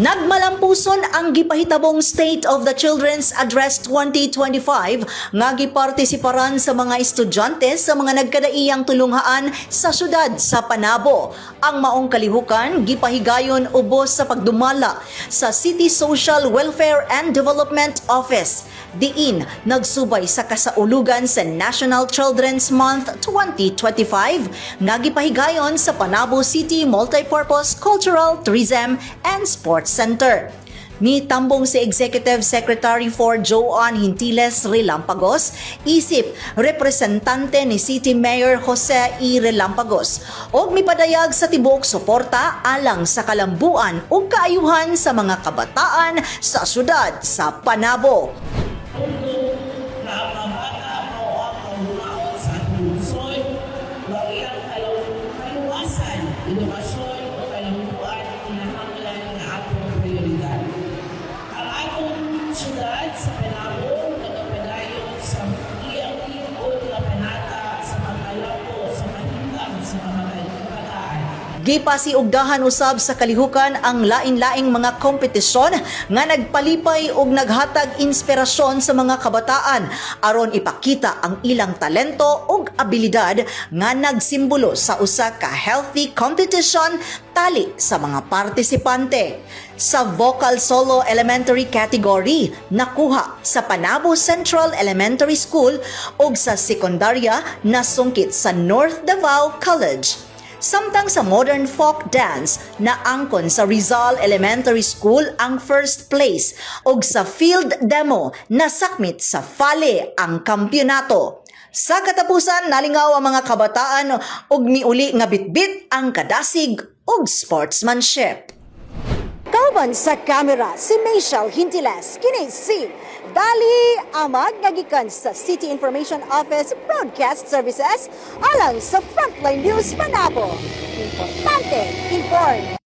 Nagmalampuson ang gipahitabong State of the Children's Address 2025 nga gipartisiparan sa mga estudyante sa mga nagkadaiyang tulunghaan sa syudad sa Panabo. Ang maong kalihukan gipahigayon ubos sa pagdumala sa City Social Welfare and Development Office. Diin nagsubay sa kasaulugan sa National Children's Month 2025 nga gipahigayon sa Panabo City Multipurpose Cultural, Tourism and Sports Center. Nitambong si Executive Secretary for Joan Hintiles Relampagos, isip representante ni City Mayor Jose E. Relampagos, og mipadayag sa tibuok suporta alang sa kalambuan ug kaayuhan sa mga kabataan sa syudad sa Panabo. Inovasyon o kalambuan kinahanglan nga atong prioridad. Ang atong syudad sa Panabo nagapadayon sa iyang tingkod na panata sa pagkalapo sa mahindang sa mga kabataan. Gipasiugdahan usab sa kalihukan ang lain-laing mga kompetisyon nga nagpalipay ug naghatag inspirasyon sa mga kabataan aron ipakita ang ilang talento ug abilidad nga nagsimbolo sa usa ka healthy competition tali sa mga partisipante. Sa Vocal Solo Elementary category, nakuha sa Panabo Central Elementary School ug sa sekundarya nasungkit sa North Davao College. Samtang sa Modern Folk Dance, naangkon sa Rizal Elementary School ang first place ug sa Field Demo nasakmit sa Fale ang kampyonato. Sa katapusan, nalingaw ang mga kabataan ug miuli nga bitbit ang kadasig ug sportsmanship. Kauban sa kamera si Michelle Hintiles, kini si Dali Amag nagikan sa City Information Office Broadcast Services alang sa Frontline News Panabo. Importante, inform.